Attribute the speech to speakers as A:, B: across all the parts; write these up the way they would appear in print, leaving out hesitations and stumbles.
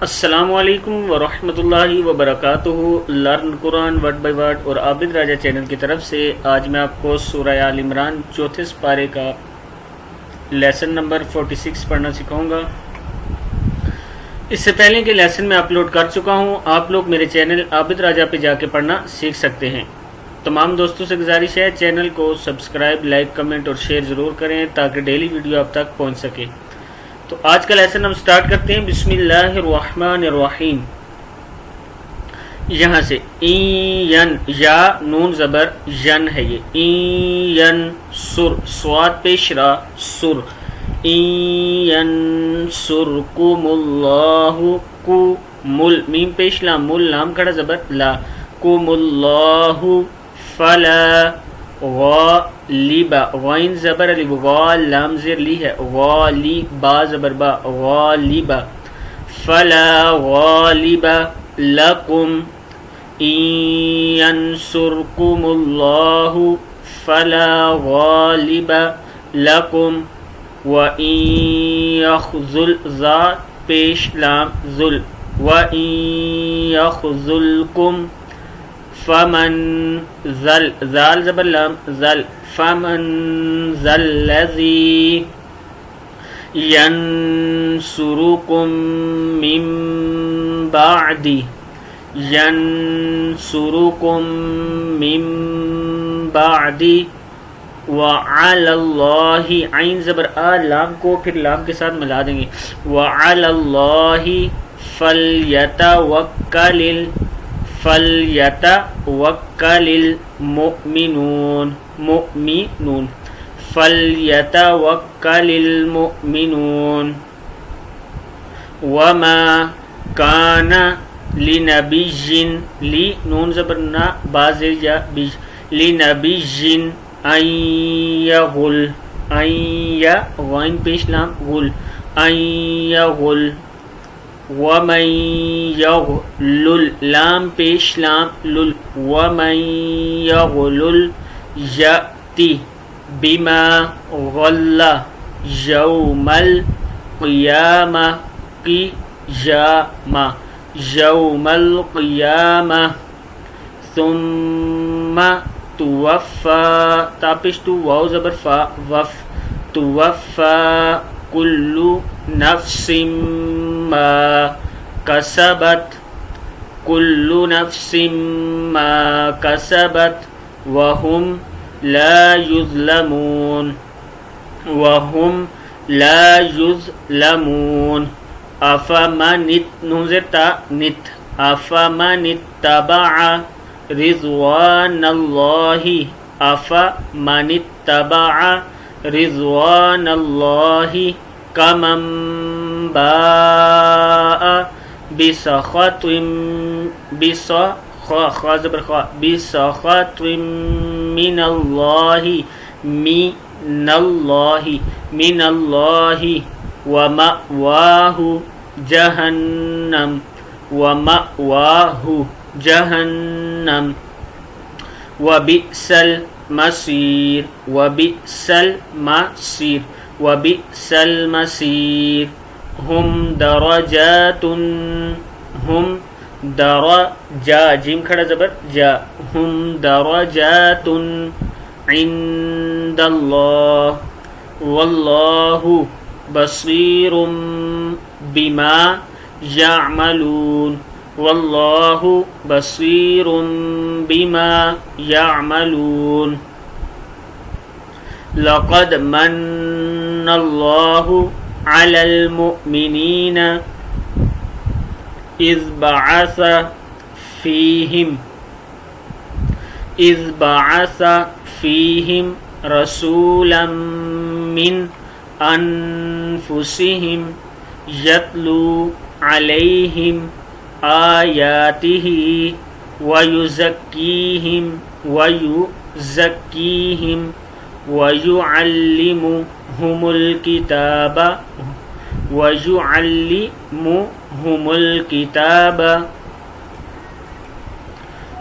A: السلام علیکم ورحمۃ اللہ وبرکاتہ۔ Learn Quran word by word اور عابد راجہ چینل کی طرف سے آج میں آپ کو سورہ آل عمران چوتھے پارے کا لیسن نمبر 46 پڑھنا سکھاؤں گا۔ اس سے پہلے کے لیسن میں اپلوڈ کر چکا ہوں، آپ لوگ میرے چینل عابد راجہ پہ جا کے پڑھنا سیکھ سکتے ہیں۔ تمام دوستوں سے گزارش ہے چینل کو سبسکرائب، لائک، کمنٹ اور شیئر ضرور کریں تاکہ ڈیلی ویڈیو آپ تک پہنچ سکے۔ تو آج کا لیسن ہم سٹارٹ کرتے ہیں۔ بسم اللہ الرحمن الرحیم۔ یہاں سے این یا نون زبر ین ہے، یہ این سر سواد پیش را سر این سرکم اللہ کو مل میم پیش لام مل لام کڑا زبر لا کم اللہ فلا غالبا غین زبر علی غال لام زیر لی ہے غالبا زبر با غالبا فلا غالبا لکم ان ینصرکم اللہ فلا غالب لکم وَإِن يَخْذُلْ ذا پیش لام ذل وَإِن يَخْذُلْكُمْ فمن ذل ذال زبر لام ذل فمن ذل الذی ینصرکم من بعدی ینصرکم من بعدی وعلی اللہ عین زبر آ لام کو پھر لام کے ساتھ ملا دیں گے وعلی اللہ فلیتوکل المؤمنون مؤمنون فلیتوکل المؤمنون وما کان لنبی لی نون زبر نا بازر یا بیج لنبی این یغل این یا غین پیش لام غل این یغل ومن یغلل لام پیش لام لل ومن یغلل یأتی بما غل یوم القیامہ قیامہ یوم القیامہ ثم توفا تاپش تو واو زبر فا وف توفا کل نفس ما کسبت کل نفس ما کسبت وهم لا یظلمون وهم لا یظلمون افمن نزتا نت افمن اتبع رضوان اللہ افمن اتبع رضوان اللہ کمن باء بسخط بسخط من اللہ من اللہ ومأواہ جہنم ومأواہ جہنم وبئس المصیر وبئس المصیر وبئس المصیر ہم درجات ہم درجا جیم کھڑا زبر جا ہم درجات عند اللہ واللہ بصیر بما یعملون واللہ بصیر بما یعملون لقد من اللہ علی المؤمنین اذ بعث فیہم رسولا من انفسہم یتلو علیہم آیاتہ ویزکیہم ویعلمہم الکتاب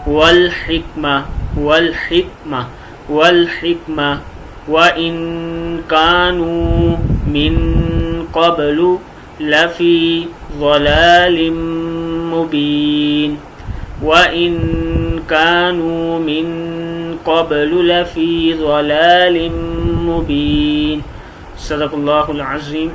A: والحکمہ وَإِن كَانُوا مِن قَبْلُ لفی ضلال مبین وَإِن كَانُوا مِن قَبْلُ لَفِي ضَلَالٍ مُبِينٍ۔ صدق اللہ العظیم۔